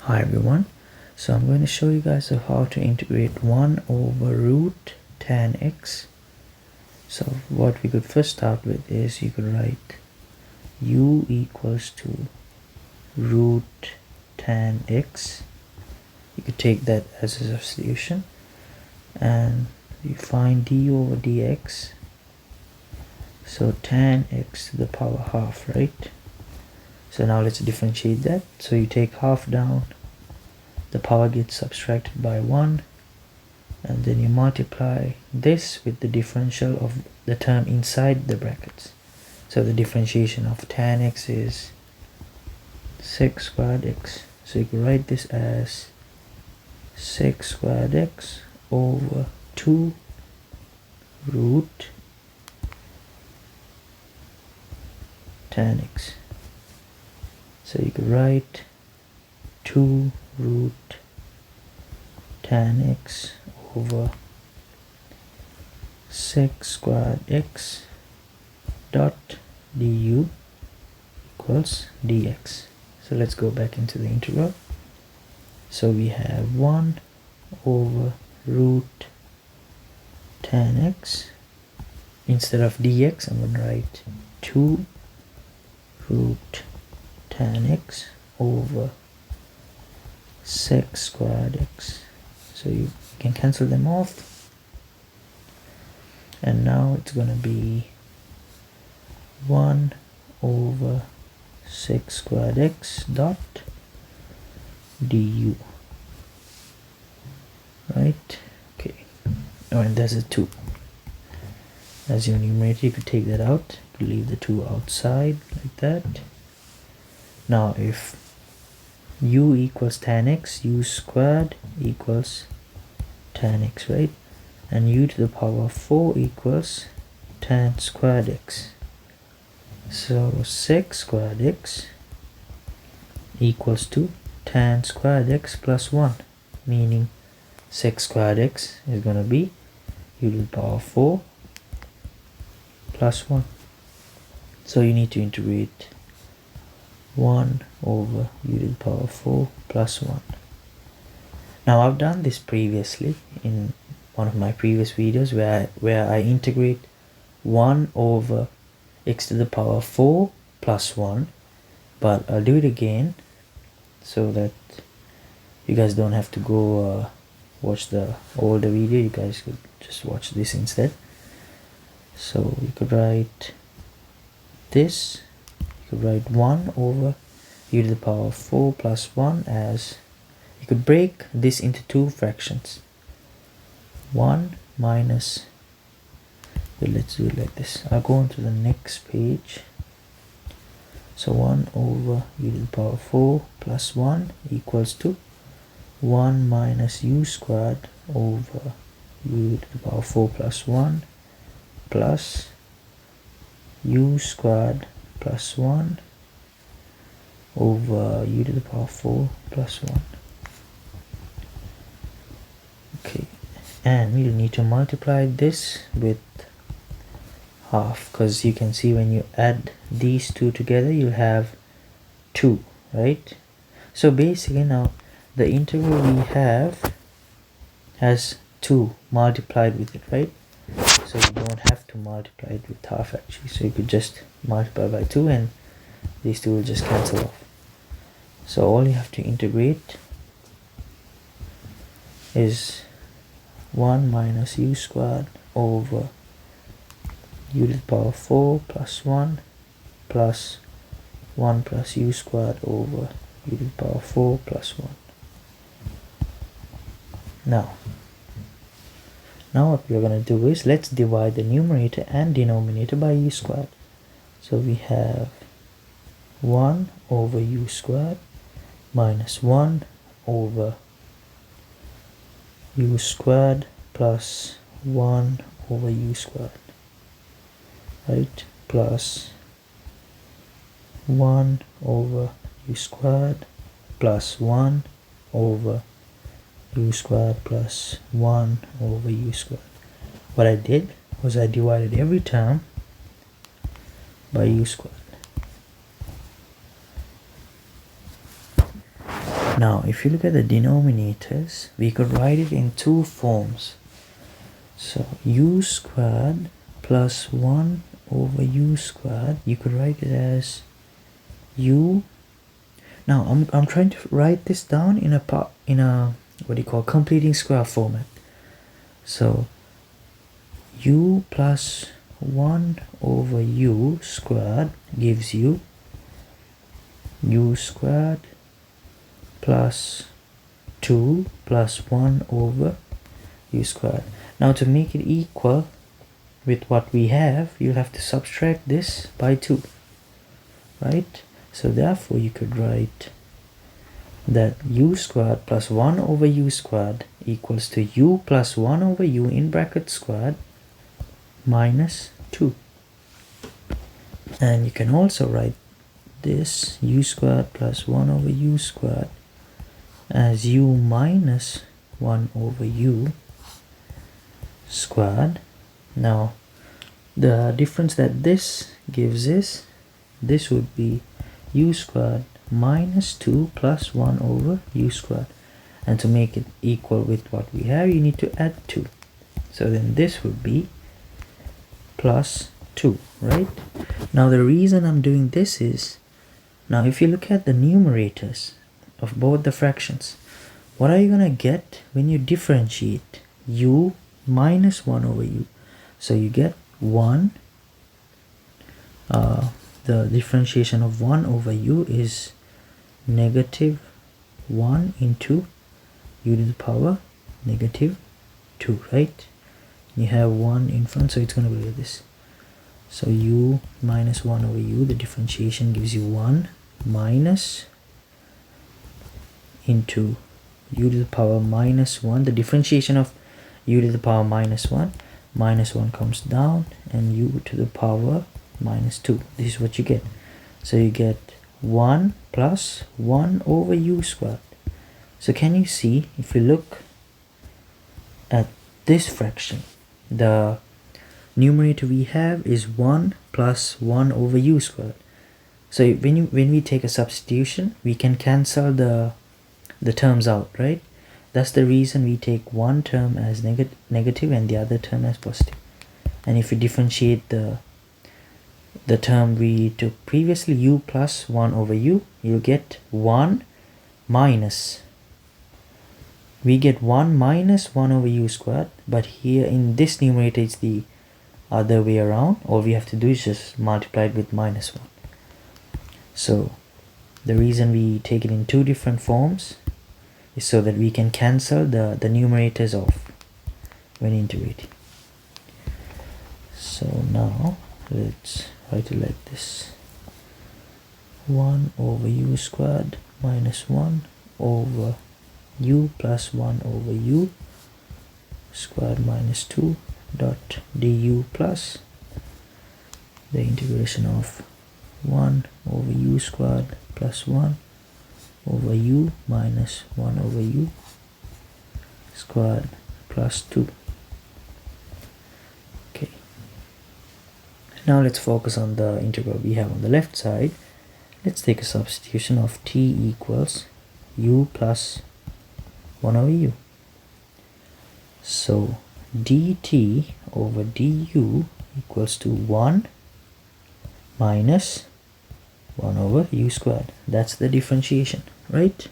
Hi everyone, so I'm going to show you guys how to integrate 1 over root tan x. So what we could first start with is you could write u equals to root tan x. You could take that as a solution and you find d over dx. So tan x to the power half, right? So now let's differentiate that. So you take half down, the power gets subtracted by 1, and then you multiply this with the differential of the term inside the brackets. So the differentiation of tan x is sec squared x. So you can write this as sec squared x over 2 root tan x. So you could write 2 root tan x over sec squared x dot du equals dx. So let's go back into the integral. So we have 1 over root tan x. Instead of dx, I'm going to write 2 root tan x over sec squared x. So you can cancel them off, and now it's going to be 1 over sec squared x dot du, right? Okay, oh, and there's a 2 as your numerator. You could take that out, you could leave the 2 outside like that. Now if u equals tan x, u squared equals tan x, right? And u to the power 4 equals tan squared x. So sec squared x equals to tan squared x plus 1, meaning sec squared x is going to be u to the power 4 plus 1. So you need to integrate 1 over u to the power 4 plus 1. Now I've done this previously in one of my previous videos where I integrate 1 over x to the power 4 plus 1, but I'll do it again so that you guys don't have to go watch the older video. You guys could just watch this instead. So you could write this, you could write 1 over u to the power 4 plus 1 as, you could break this into 2 fractions. 1 minus, well, let's do it like this. I'll go on to the next page. So 1 over u to the power 4 plus 1 equals to 1 minus u squared over u to the power 4 plus 1 plus u squared plus 1 over u to the power 4 plus 1. Okay, and you need to multiply this with half, because you can see when you add these two together you'll have 2, right? So basically now the integral we have has 2 multiplied with it, right? So you don't have to multiply it with half actually, so you could just multiply by 2 and these two will just cancel off. So all you have to integrate is 1 minus u squared over u to the power 4 plus 1 plus 1 plus u squared over u to the power 4 plus 1. Now what we're going to do is let's divide the numerator and denominator by u squared. So we have 1 over u squared minus 1 over u squared plus 1 over u squared, right? Plus 1 over u squared plus 1 over u squared plus 1 over u squared. What I did was I divided every term by u squared. Now if you look at the denominators, we could write it in two forms. So u squared plus 1 over u squared, you could write it as u. Now I'm trying to write this down in a what do you call, completing square format. So u plus 1 over u squared gives you u squared plus 2 plus 1 over u squared. Now to make it equal with what we have, you have to subtract this by 2, right? So therefore you could write that u squared plus 1 over u squared equals to u plus 1 over u in bracket squared minus 2. And you can also write this u squared plus 1 over u squared as u minus 1 over u squared. Now the difference that this gives is, this would be u squared minus 2 plus 1 over u squared, and to make it equal with what we have, you need to add 2. So then this would be plus 2, right? Now the reason I'm doing this is, now if you look at the numerators of both the fractions, what are you gonna get when you differentiate u minus 1 over u? So you get 1, the differentiation of 1 over u is negative 1 into u to the power negative 2, right? You have 1 in front, so it's going to be like this. So u minus 1 over u, the differentiation gives you 1 minus into u to the power minus 1. The differentiation of u to the power minus 1, minus 1 comes down, and u to the power minus 2. This is what you get. So you get 1 plus 1 over u squared. So can you see, if you look at this fraction, the numerator we have is 1 plus 1 over u squared. So when we take a substitution, we can cancel the terms out, right? That's the reason we take one term as negative and the other term as positive. And if you differentiate the term we took previously, u plus 1 over u, you'll get 1 minus, we get 1 minus 1 over u squared, but here in this numerator it's the other way around. All we have to do is just multiply it with minus 1. So the reason we take it in two different forms is so that we can cancel the numerators off when integrating. So now let's write it like this: 1 over u squared minus 1 over u plus 1 over u squared minus 2 dot du plus the integration of 1 over u squared plus 1 over u minus 1 over u squared plus 2. Okay, now let's focus on the integral we have on the left side. Let's take a substitution of t equals u plus 1 over u. So dt over du equals to 1 minus 1 over u squared. That's the differentiation, right?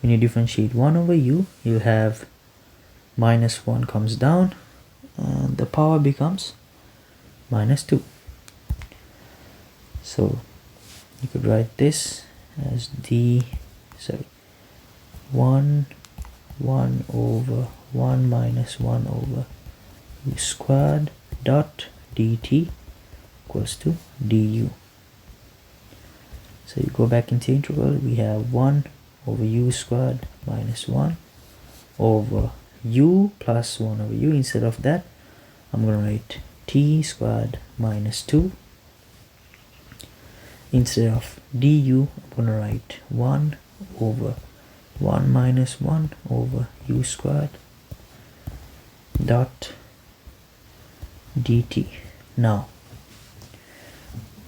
When you differentiate 1 over u, you'll have minus 1 comes down and the power becomes minus 2. So you could write this as 1 over 1 minus 1 over u squared dot dt equals to du. So you go back into integral, we have 1 over u squared minus 1 over u plus 1 over u. Instead of that, I'm going to write t squared minus 2. Instead of du, I'm going to write 1 over 1 minus 1 over u squared dot dt. Now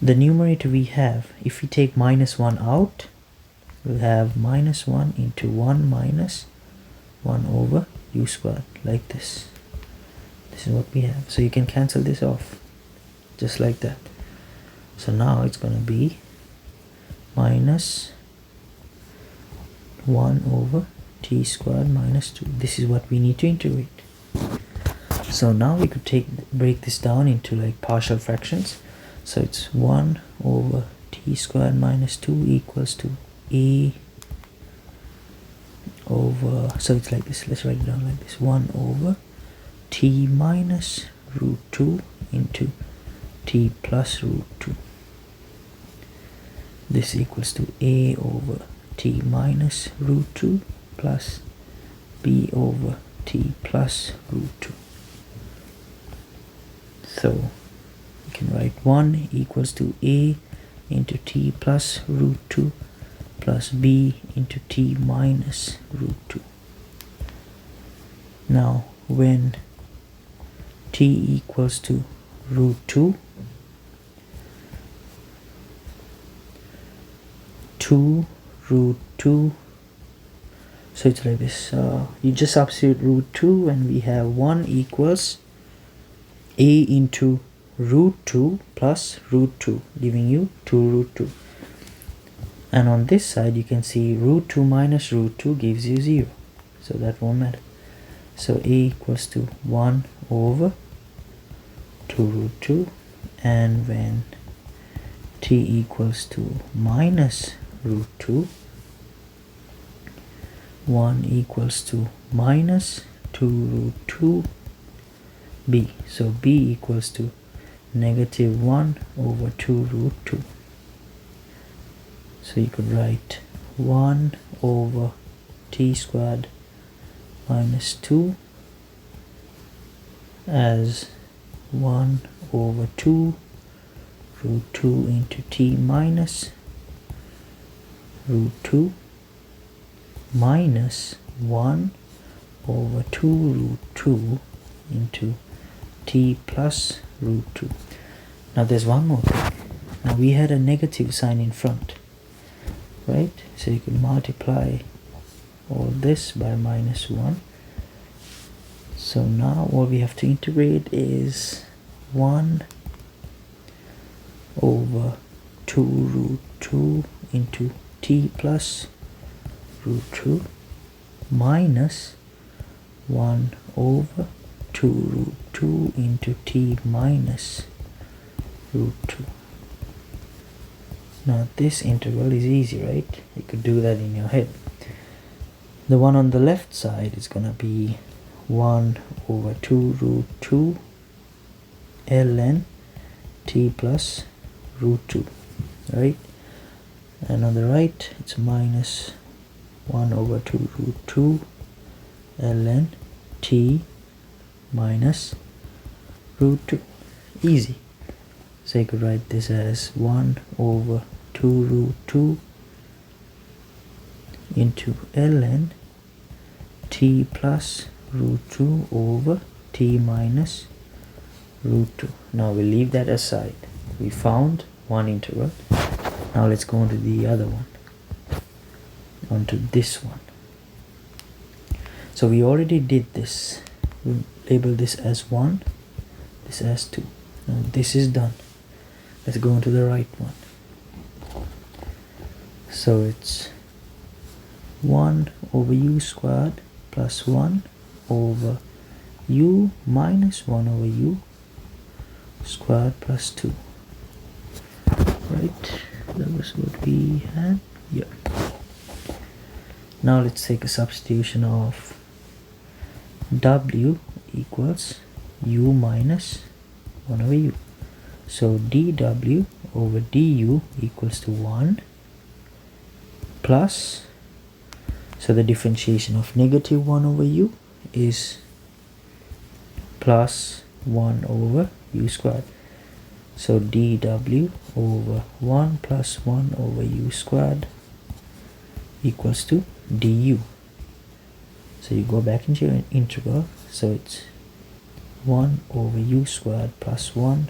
the numerator we have, if we take minus 1 out, we'll have minus 1 into 1 minus 1 over u squared, like this. This is what we have. So you can cancel this off just like that. So now it's going to be minus 1 over t squared minus 2. This is what we need to integrate. So now we could break this down into like partial fractions. So it's 1 over t squared minus 2 equals to a over, so it's like this, let's write it down like this, 1 over t minus root 2 into t plus root 2. This equals to a over t minus root 2 plus b over t plus root 2. So you can write 1 equals to a into t plus root 2 plus b into t minus root 2. Now when t equals to root 2, 2 root 2, so it's like this, you just substitute root 2 and we have 1 equals a into root 2 plus root 2, giving you 2 root 2. And on this side you can see root 2 minus root 2 gives you 0, so that won't matter. So a equals to 1 over 2 root 2, and when t equals to minus root 2, 1 equals to minus 2 root 2 b. So b equals to negative 1 over 2 root 2. So you could write 1 over t squared minus 2 as 1 over 2 root 2 into t minus root 2 minus 1 over 2 root 2 into t plus root 2. Now there's one more thing. Now we had a negative sign in front, right? So you could multiply all this by minus 1. So now what we have to integrate is 1 over 2 root 2 into t plus root 2 minus 1 over 2 root 2 into t minus root 2. Now this integral is easy, right? You could do that in your head. The one on the left side is gonna be 1 over 2 root 2 ln t plus root 2, right? And on the right it's minus 1 over 2 root 2 ln t minus root 2. Easy. So you could write this as 1 over 2 root 2 into ln t plus root 2 over t minus root 2. Now we'll leave that aside. We found one integral. Now let's go on to the other one, onto this one. So we already did this. We label this as 1, this as 2. Now this is done. Let's go on to the right one. So it's 1 over u squared plus 1 over u minus 1 over u squared plus 2. Right? That was what we had. Yeah. Now let's take a substitution of w equals u minus 1 over u. So dw over du equals to 1 plus, so the differentiation of negative 1 over u is plus 1 over u squared. So dw over 1 plus 1 over u squared equals to du. So you go back into your integral, so it's 1 over u squared plus 1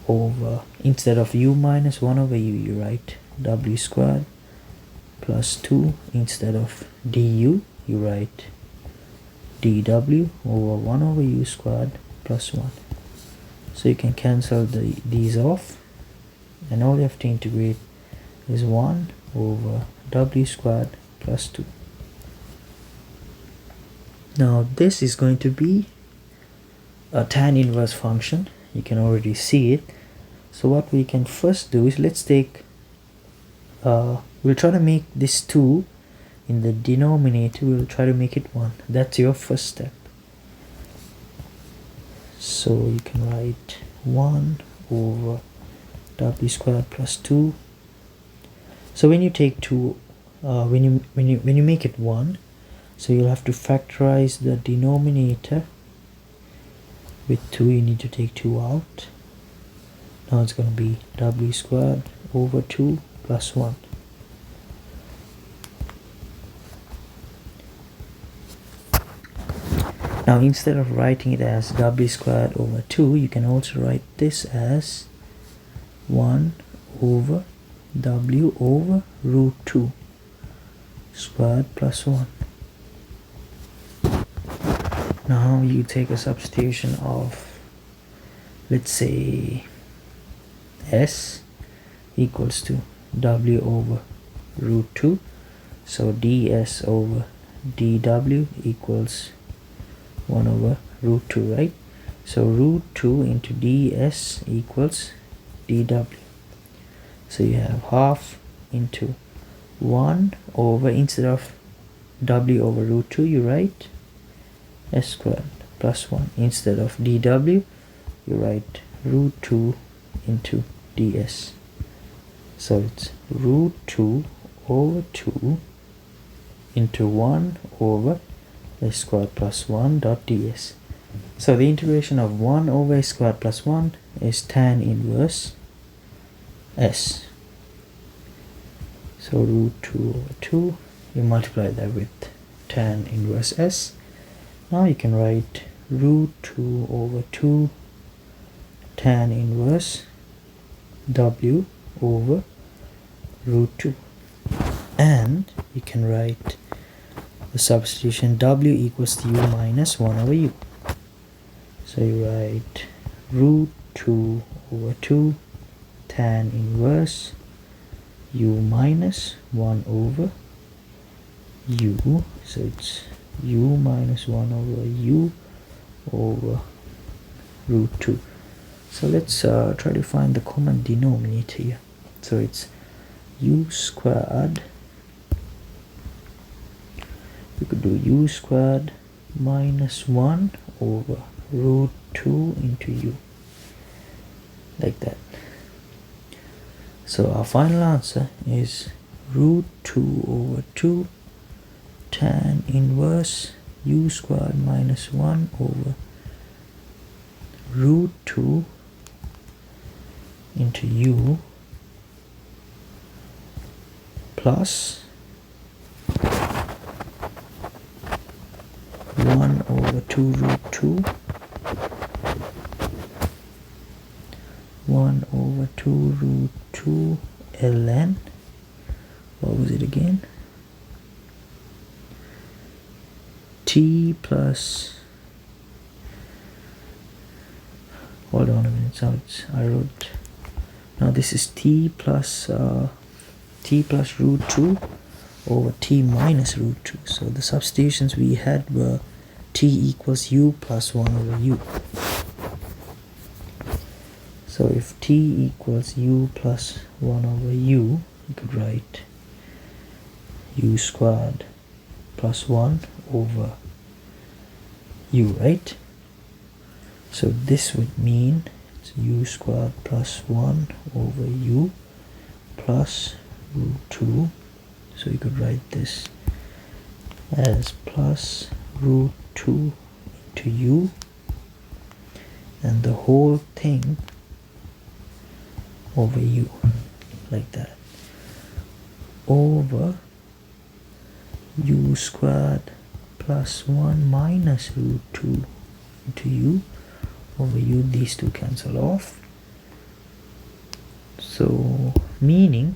over, instead of u minus 1 over u, you write w squared plus 2. Instead of du, you write dw over 1 over u squared plus 1. So you can cancel these off, and all you have to integrate is 1 over w squared plus 2. Now this is going to be a tan inverse function. You can already see it. So what we can first do is, let's take we'll try to make this 2 in the denominator, we'll try to make it 1. That's your first step. So you can write 1 over w squared plus 2. So when you take 2, when you make it 1, so you'll have to factorize the denominator with 2. You need to take 2 out. Now it's going to be w squared over 2 plus 1. Now instead of writing it as w squared over 2, you can also write this as 1 over w over root 2 squared plus 1. Now you take a substitution of, let's say, s equals to w over root 2. So ds over dw equals 1 over root 2, right? So root 2 into ds equals dw. So you have half into 1 over, instead of w over root 2, you write s squared plus 1. Instead of dw, you write root 2 into ds. So it's root 2 over 2 into 1 over s squared plus 1 dot ds. So the integration of 1 over s squared plus 1 is tan inverse s. So root 2 over 2, you multiply that with tan inverse s. Now you can write root 2 over 2 tan inverse w over root 2. And you can write the substitution w equals to u minus 1 over u. So you write root 2 over 2 tan inverse u minus 1 over u. So it's u minus 1 over u over root 2. So let's try to find the common denominator here. So it's u squared, we could do u squared minus 1 over root 2 into u, like that. So our final answer is root 2 over 2 tan inverse u squared minus 1 over root 2 into u plus 1 over 2 root 2 1 over 2 root 2 ln, what was it again, t plus, hold on a minute, so it's, I wrote, now this is t plus root 2 over t minus root 2. So the substitutions we had were t equals u plus 1 over u. So if t equals u plus 1 over u, you could write u squared plus 1 over u, right? So this would mean it's u squared plus 1 over u plus root 2. So you could write this as plus root 2 into u, and the whole thing over u, like that, over u squared plus 1 minus root 2 into u over u. These two cancel off. So meaning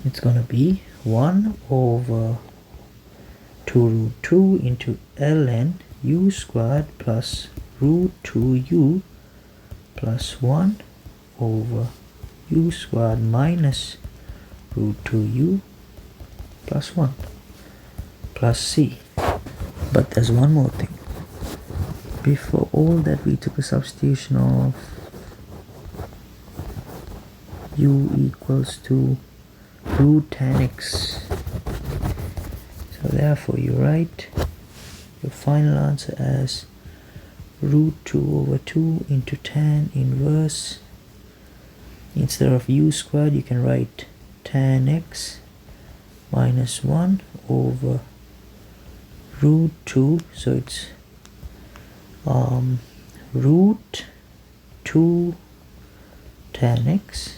it's gonna be 1 over 2 root 2 into ln u squared plus root 2u plus 1 over u squared minus root 2u plus 1 plus c. But there's one more thing. Before all that, we took a substitution of u equals to root tan x. So therefore you write your final answer as root 2 over 2 into tan inverse. Instead of u squared, you can write tan x minus 1 over root 2. So it's root 2 tan x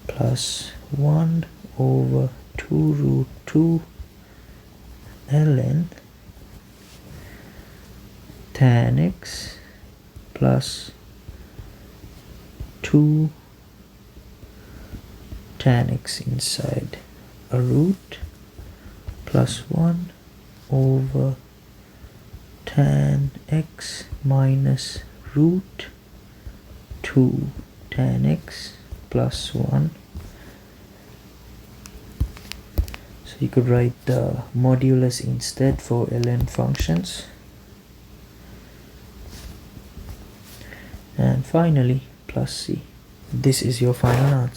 plus 1 over 2 root 2 ln tan x plus 2 tan x inside a root plus 1 over tan x minus root 2 tan x plus 1. So you could write the modulus instead for ln functions. And finally plus c. This is your final answer.